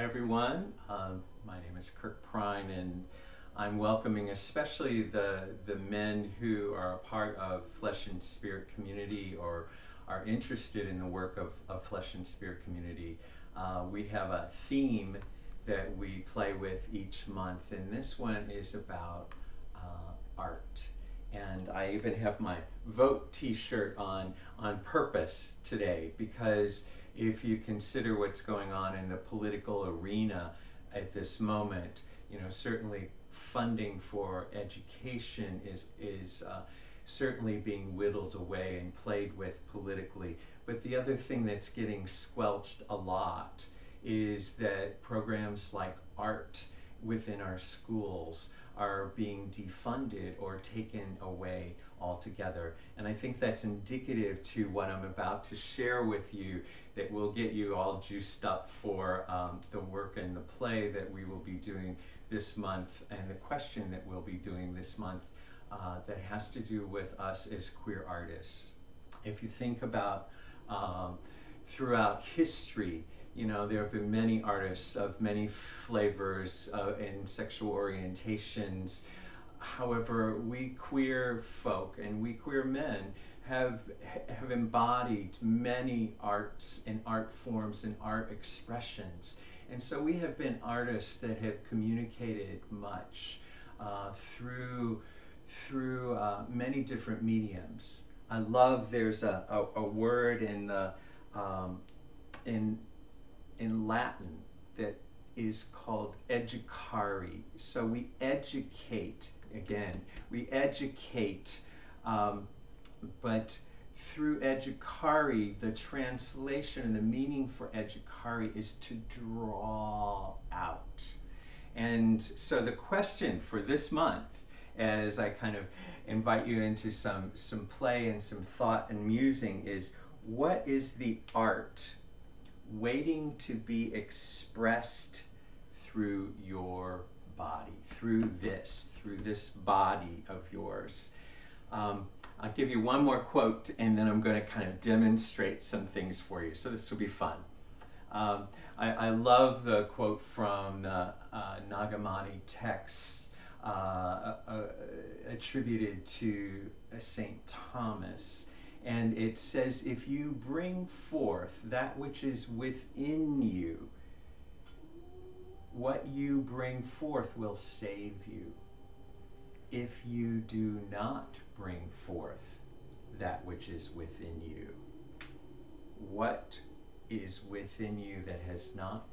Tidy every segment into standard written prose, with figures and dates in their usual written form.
Hi everyone, my name is Kirk and I'm welcoming especially the men who are a part of Flesh and Spirit community or are interested in the work of Flesh and Spirit community. We have a theme that we play with each month, and this one is about art. And I even have my Vote t-shirt on purpose today, because if you consider what's going on in the political arena at this moment, you know, certainly funding for education is certainly being whittled away and played with politically. But the other thing that's getting squelched a lot is that programs like art within our schools are being defunded or taken away altogether. And I think that's indicative to what I'm about to share with you, that will get you all juiced up for the work and the play that we will be doing this month, and the question that we'll be doing this month that has to do with us as queer artists. If you think about throughout history, you know, there have been many artists of many flavors and sexual orientations. However, we queer folk and we queer men have embodied many arts and art forms and art expressions. And so we have been artists that have communicated much through many different mediums. I love, there's a word in the in Latin that is called educare. So we educate, again, we educate, but through educare, the translation and the meaning for educare is to draw out. And so the question for this month, as I kind of invite you into some play and some thought and musing, is what is the art waiting to be expressed through your body, through this body of yours? I'll give you one more quote, and then I'm going to kind of demonstrate some things for you. So this will be fun. I love the quote from the Nagamani text attributed to St. Thomas. And it says, if you bring forth that which is within you, what you bring forth will save you. If you do not bring forth that which is within you, what is within you that has not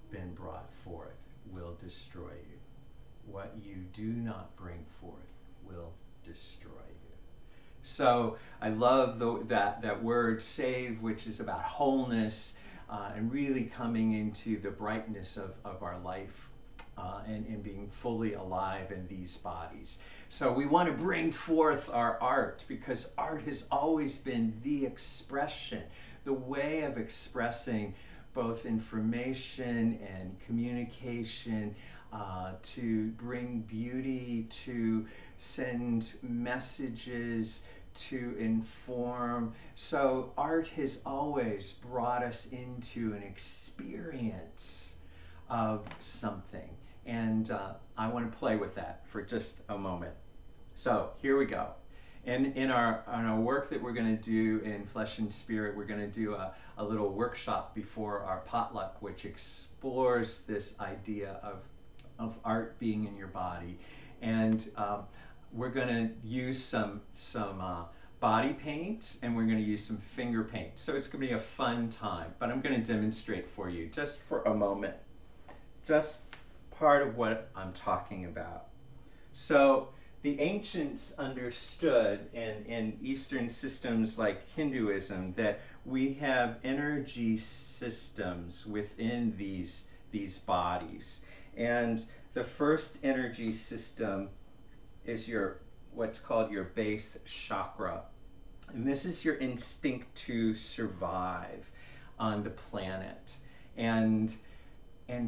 been brought forth will destroy you. What you do not bring forth will destroy you. So I love that word save, which is about wholeness and really coming into the brightness of our life and being fully alive in these bodies. So we want to bring forth our art, because art has always been the expression, the way of expressing both information and communication, to bring beauty, to send messages, to inform. So art has always brought us into an experience of something. And I want to play with that for just a moment. So here we go. In our work that we're going to do in Flesh and Spirit, we're going to do a little workshop before our potluck, which explores this idea of art being in your body. And we're going to use some body paints, and we're going to use some finger paint. So it's going to be a fun time, but I'm going to demonstrate for you just for a moment, just part of what I'm talking about. So the ancients understood in Eastern systems like Hinduism that we have energy systems within these bodies. And the first energy system is what's called your base chakra. And this is your instinct to survive on the planet. And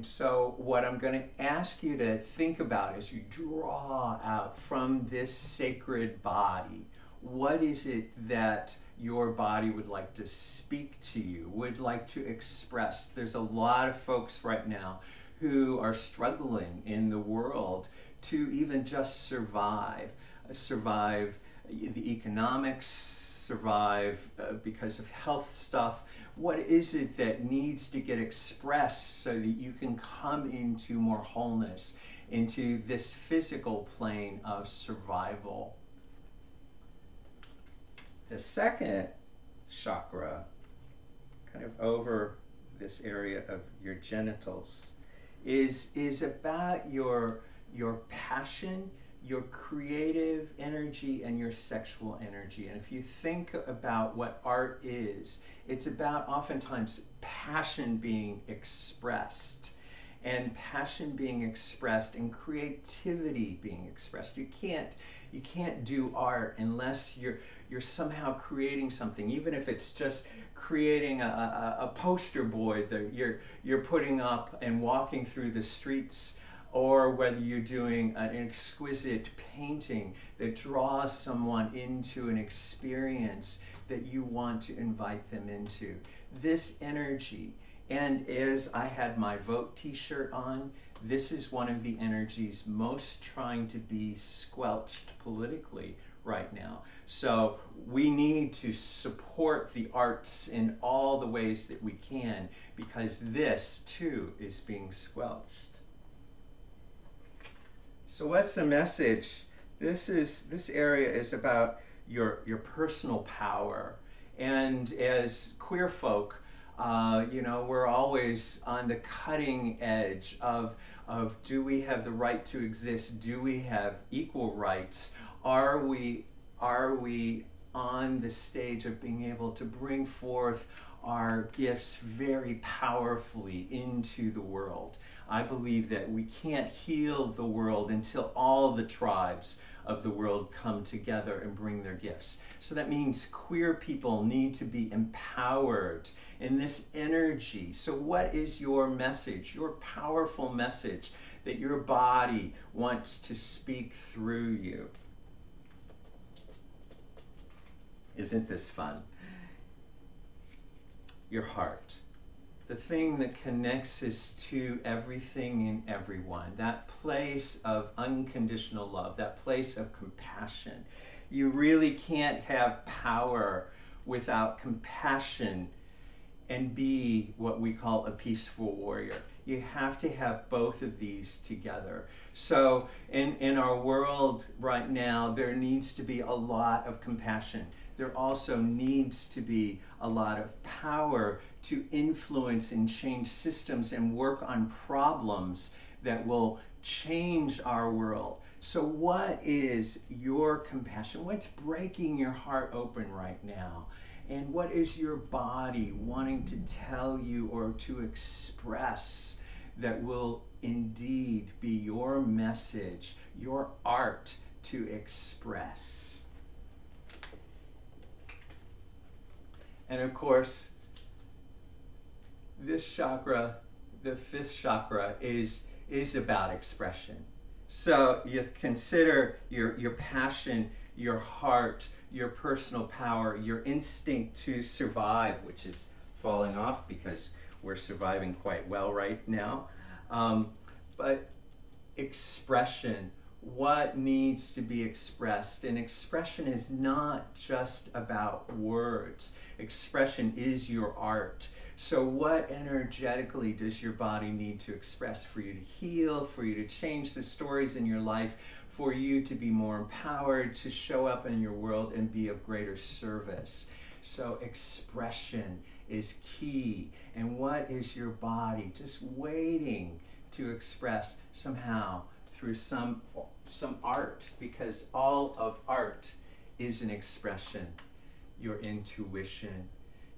so what I'm going to ask you to think about as you draw out from this sacred body, What is it that your body would like to speak to you, would like to express? There's a lot of folks right now who are struggling in the world to even just survive the economics, survive because of health stuff. What is it that needs to get expressed so that you can come into more wholeness, into this physical plane of survival? The second chakra, kind of over this area of your genitals, is about your passion, your creative energy, and your sexual energy. And if you think about what art is, it's about oftentimes passion being expressed, and passion being expressed and creativity being expressed. You can't do art unless you're somehow creating something, even if it's just creating a poster board that you're putting up and walking through the streets, or whether you're doing an exquisite painting that draws someone into an experience that you want to invite them into. This energy, and as I had my Vote t-shirt on, this is one of the energies most trying to be squelched politically right now. So we need to support the arts in all the ways that we can, because this too is being squelched. So what's the message? This area is about your personal power. And as queer folk, we're always on the cutting edge of do we have the right to exist? Do we have equal rights? Are we on the stage of being able to bring forth our gifts very powerfully into the world? I believe that we can't heal the world until all the tribes of the world come together and bring their gifts. So that means queer people need to be empowered in this energy. So what is your message, your powerful message that your body wants to speak through you? Isn't this fun? Your heart. The thing that connects us to everything and everyone, that place of unconditional love, that place of compassion. You really can't have power without compassion and be what we call a peaceful warrior. You have to have both of these together. So in our world right now, there needs to be a lot of compassion. There also needs to be a lot of power to influence and change systems and work on problems that will change our world. So what is your compassion? What's breaking your heart open right now? And what is your body wanting to tell you or to express that will indeed be your message, your art to express? And of course, this chakra, the fifth chakra, is about expression. So you consider your passion, your heart, your personal power, your instinct to survive, which is falling off because we're surviving quite well right now. But expression, what needs to be expressed? And expression is not just about words. Expression is your art. So what energetically does your body need to express for you to heal, for you to change the stories in your life, for you to be more empowered, to show up in your world and be of greater service? So expression is key. And what is your body just waiting to express somehow through some art? Because all of art is an expression. Your intuition.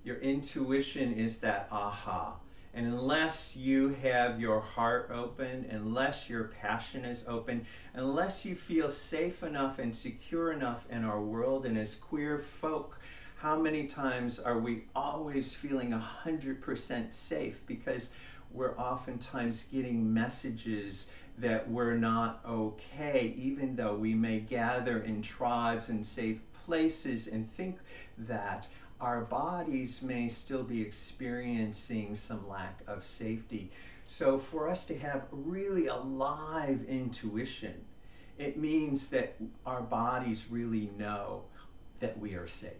Your intuition is that aha. And unless you have your heart open, unless your passion is open, unless you feel safe enough and secure enough in our world, and as queer folk, how many times are we always feeling 100% safe? Because we're oftentimes getting messages that we're not okay, even though we may gather in tribes and safe places and think that our bodies may still be experiencing some lack of safety. So for us to have really alive intuition, it means that our bodies really know that we are safe.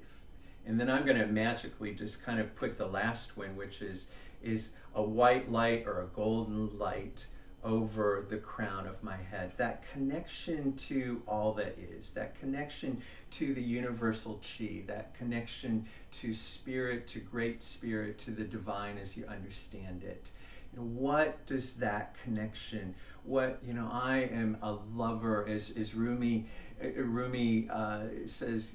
And then I'm going to magically just kind of put the last one, which is a white light or a golden light over the crown of my head. That connection to all that is, that connection to the universal chi, that connection to spirit, to great spirit, to the divine as you understand it. You know, what does that connection, I am a lover, as Rumi says,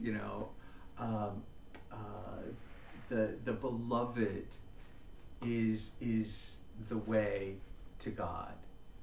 the beloved is the way to God,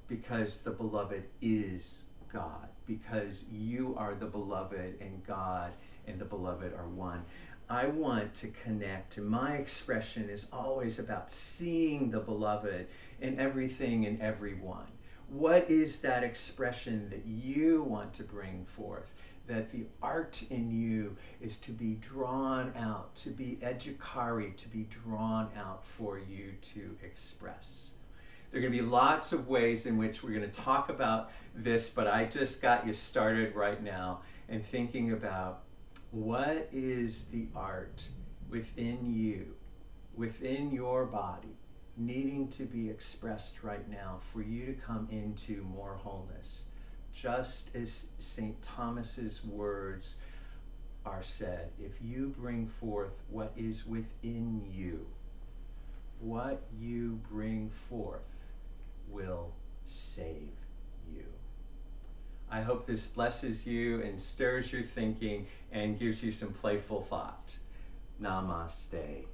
because the beloved is God, because you are the beloved and God and the beloved are one. I want to connect, and my expression is always about seeing the beloved in everything and everyone. What is that expression that you want to bring forth? That the art in you is to be drawn out, to be edukari, to be drawn out for you to express. There are going to be lots of ways in which we're going to talk about this, but I just got you started right now and thinking about what is the art within you, within your body, needing to be expressed right now for you to come into more wholeness. Just as St. Thomas's words are said, if you bring forth what is within you, what you bring forth will save you. I hope this blesses you and stirs your thinking and gives you some playful thought. Namaste.